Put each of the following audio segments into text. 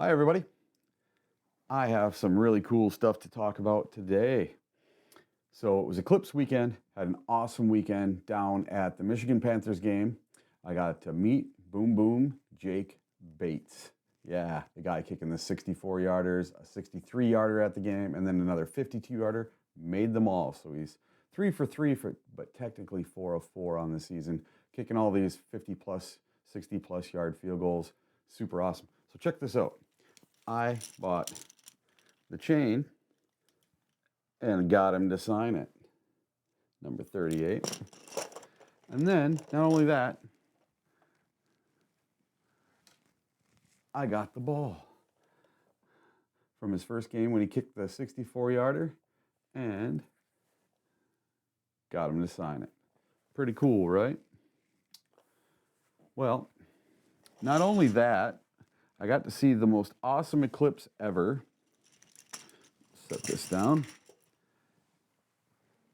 Hi, everybody. I have some really cool stuff to talk about today. So, it was Eclipse weekend, had an awesome weekend down at the Michigan Panthers game. I got to meet Boom Boom Jake Bates. Yeah, the guy kicking the 64 yarders, a 63 yarder at the game, and then another 52 yarder, made them all. So, he's 3 for 3, but technically 4 of 4 on the season, kicking all these 50 plus, 60 plus yard field goals. Super awesome. So, check this out. I bought the chain and got him to sign it, number 38. And then, not only that, I got the ball from his first game when he kicked the 64 yarder and got him to sign it. Pretty cool, right? Well, not only that, I got to see the most awesome eclipse ever. Set this down.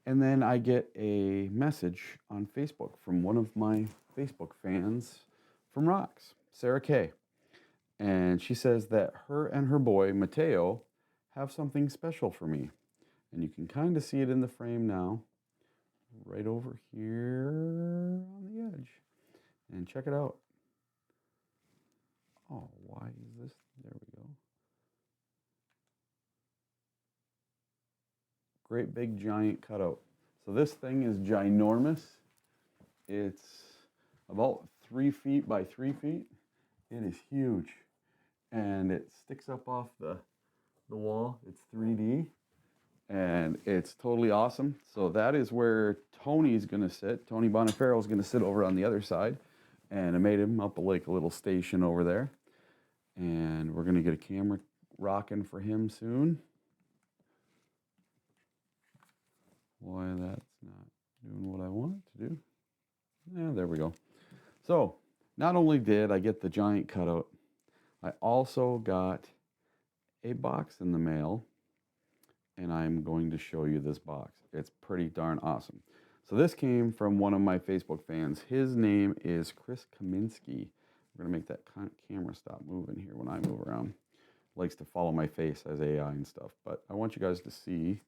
And then I get a message on Facebook from one of my Facebook fans from Rocks, Sarah Kay. And she says that her and her boy, Mateo, have something special for me. And you can kind of see it in the frame now, right over here on the edge. And check it out. Oh, why is this? There we go. Great big giant cutout. So this thing is ginormous. It's about 3 feet by 3 feet. It is huge. And it sticks up off the wall. It's 3D. And it's totally awesome. So that is where Tony's going to sit. Tony Boniferro is going to sit over on the other side. And I made him up like a little station over there. And we're going to get a camera rocking for him soon. Why that's not doing what I want it to do. Yeah, there we go. So not only did I get the giant cutout, I also got a box in the mail. And I'm going to show you this box. It's pretty darn awesome. So this came from one of my Facebook fans. His name is Chris Kaminsky. We're going to make that camera stop moving here when I move around. Likes to follow my face as AI and stuff. But I want you guys to see.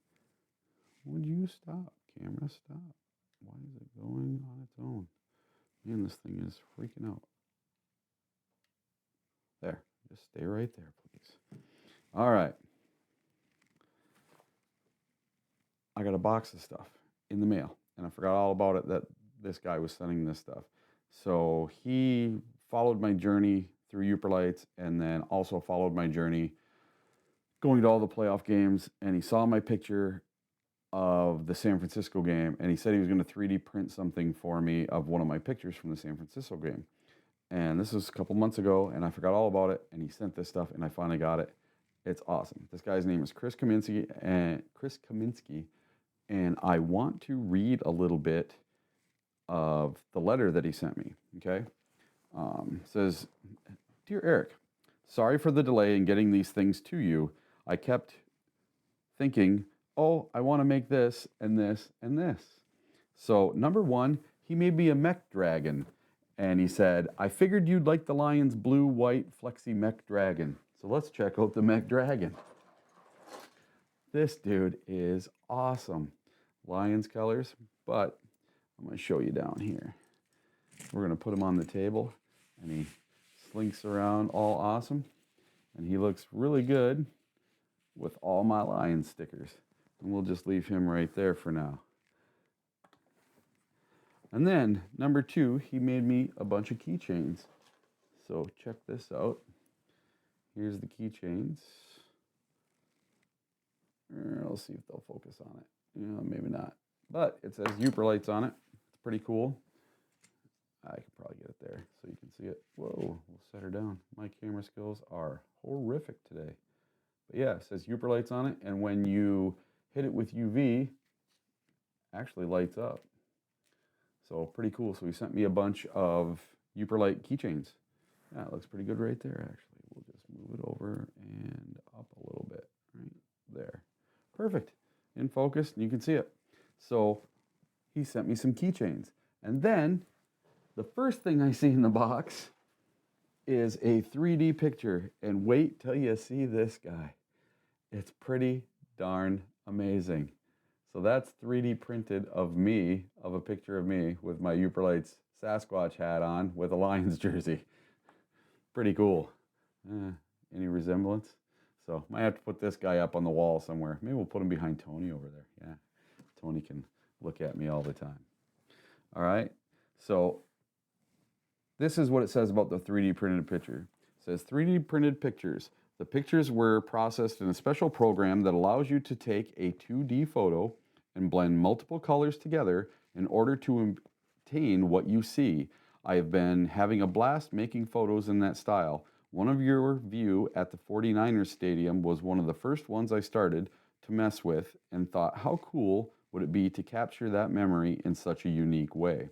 Would you stop? Camera, stop. Why is it going on its own? Man, this thing is freaking out. There. Just stay right there, please. All right. I got a box of stuff in the mail, and I forgot all about it that this guy was sending this stuff. So he followed my journey through Uperlights and then also followed my journey going to all the playoff games, and he saw my picture of the San Francisco game, and he said he was going to 3D print something for me of one of my pictures from the San Francisco game. And this was a couple months ago, and I forgot all about it, and he sent this stuff, and I finally got it. It's awesome. This guy's name is Chris Kaminsky, and I want to read a little bit of the letter that he sent me. Okay, says, "Dear Eric, sorry for the delay in getting these things to you. I kept thinking, oh, I want to make this and this and this. So number one, he made me a mech dragon, and he said, I figured you'd like the Lions blue white flexi mech dragon. So let's check out the mech dragon. This dude is awesome." Lions colors, but I'm going to show you down here. We're going to put him on the table, and he slinks around all awesome, and he looks really good with all my Lions stickers. And we'll just leave him right there for now. And then, number two, he made me a bunch of keychains. So check this out. Here's the keychains. I'll see if they'll focus on it. Maybe not. But it says Uperlights on it. It's pretty cool. I could probably get it there so you can see it. Whoa, we'll set her down. My camera skills are horrific today. But yeah, it says Uperlights on it. And when you hit it with UV, actually lights up. So pretty cool. So he sent me a bunch of Uperlight keychains. Yeah, it looks pretty good right there, actually. We'll just move it over and up a little bit right there. Perfect. In focus, and you can see it. So he sent me some keychains. And then the first thing I see in the box is a 3D picture, and wait till you see this guy. It's pretty darn amazing. So that's 3D printed of me, of a picture of me with my Uperlights Sasquatch hat on with a Lions jersey. Pretty cool. Any resemblance? So might have to put this guy up on the wall somewhere. Maybe we'll put him behind Tony over there. Yeah, Tony can look at me all the time. All right, so this is what it says about the 3D printed picture. It says 3D printed pictures. The pictures were processed in a special program that allows you to take a 2D photo and blend multiple colors together in order to obtain what you see. I have been having a blast making photos in that style. One of your view at the 49ers Stadium was one of the first ones I started to mess with and thought, how cool would it be to capture that memory in such a unique way?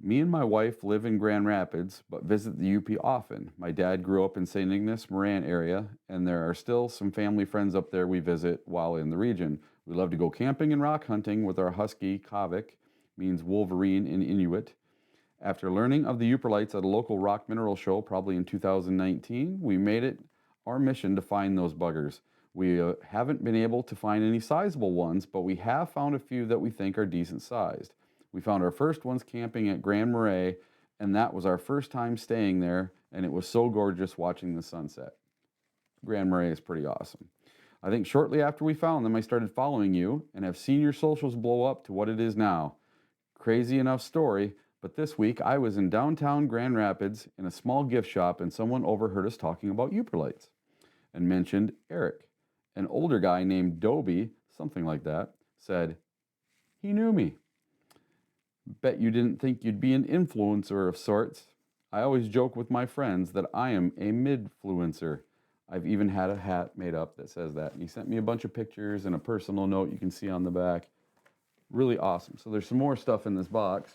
Me and my wife live in Grand Rapids, but visit the UP often. My dad grew up in St. Ignace, Moran area, and there are still some family friends up there we visit while in the region. We love to go camping and rock hunting with our husky, Kavik, means Wolverine in Inuit. After learning of the Uperlights at a local rock mineral show, probably in 2019, we made it our mission to find those buggers. We haven't been able to find any sizable ones, but we have found a few that we think are decent sized. We found our first ones camping at Grand Marais, and that was our first time staying there, and it was so gorgeous watching the sunset. Grand Marais is pretty awesome. I think shortly after we found them, I started following you and have seen your socials blow up to what it is now. Crazy enough story, but this week I was in downtown Grand Rapids in a small gift shop, and someone overheard us talking about Uperlights and mentioned Eric. An older guy named Dobie, something like that, said, he knew me. Bet you didn't think you'd be an influencer of sorts. I always joke with my friends that I am a mid-fluencer. I've even had a hat made up that says that. And he sent me a bunch of pictures and a personal note you can see on the back. Really awesome. So there's some more stuff in this box.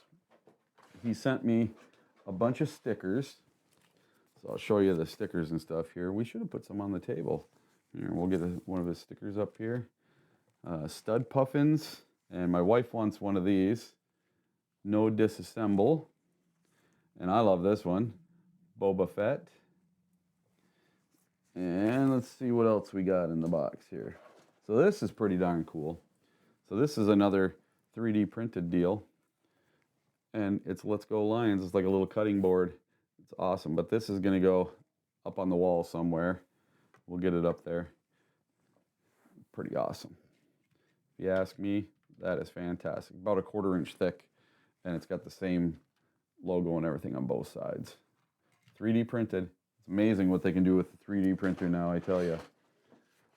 He sent me a bunch of stickers. So I'll show you the stickers and stuff here. We should have put some on the table. Here, we'll get one of his stickers up here. Stud Puffins. And my wife wants one of these. No Disassemble. And I love this one. Boba Fett. And let's see what else we got in the box here. So this is pretty darn cool. So this is another 3D printed deal. And it's Let's Go Lions. It's like a little cutting board. It's awesome. But this is going to go up on the wall somewhere. We'll get it up there. Pretty awesome. If you ask me, that is fantastic. About a 1/4 inch thick. And it's got the same logo and everything on both sides. 3D printed. It's amazing what they can do with the 3D printer now, I tell you.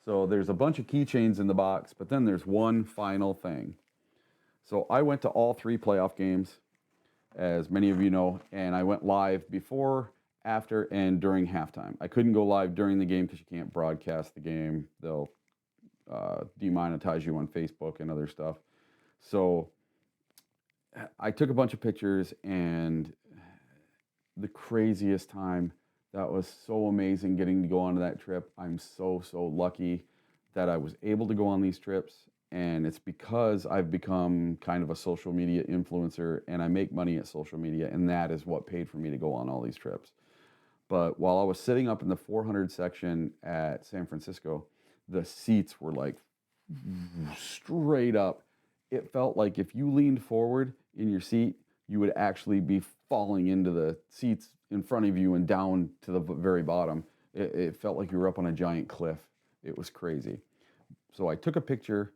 So there's a bunch of keychains in the box, but then there's one final thing. So I went to all 3 playoff games, as many of you know, and I went live before, after, and during halftime. I couldn't go live during the game because you can't broadcast the game. They'll demonetize you on Facebook and other stuff. So I took a bunch of pictures, and the craziest time. That was so amazing getting to go on that trip. I'm so lucky that I was able to go on these trips, and it's because I've become kind of a social media influencer, and I make money at social media, and that is what paid for me to go on all these trips. But while I was sitting up in the 400 section at San Francisco, the seats were like straight up. It felt like if you leaned forward in your seat, you would actually be falling into the seats in front of you and down to the very bottom. It felt like you were up on a giant cliff. It was crazy. So I took a picture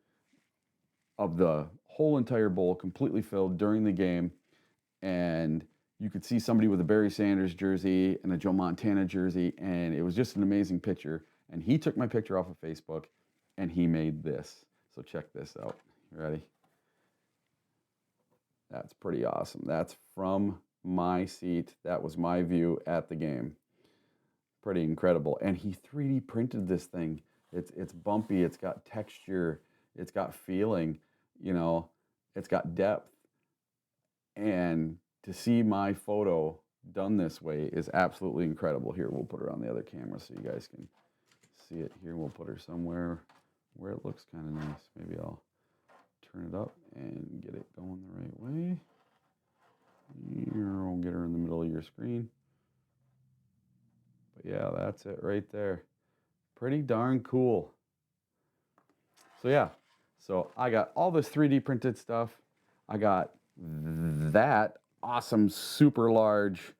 of the whole entire bowl completely filled during the game, and you could see somebody with a Barry Sanders jersey and a Joe Montana jersey, and it was just an amazing picture. And he took my picture off of Facebook, and he made this. So check this out. You ready? That's pretty awesome. That's from my seat. That was my view at the game. Pretty incredible. And he 3D printed this thing. It's bumpy. It's got texture. It's got feeling. You know, it's got depth. And to see my photo done this way is absolutely incredible. Here, we'll put her on the other camera so you guys can see it. Here, we'll put her somewhere where it looks kind of nice. Maybe I'll turn it up and get it going the right way. We'll get her in the middle of your screen. But yeah, that's it right there. Pretty darn cool. So yeah, so I got all this 3D printed stuff. I got that awesome super large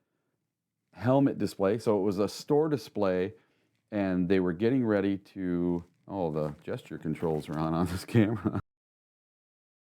helmet display. So it was a store display, and they were getting ready to. Oh, the gesture controls are on this camera.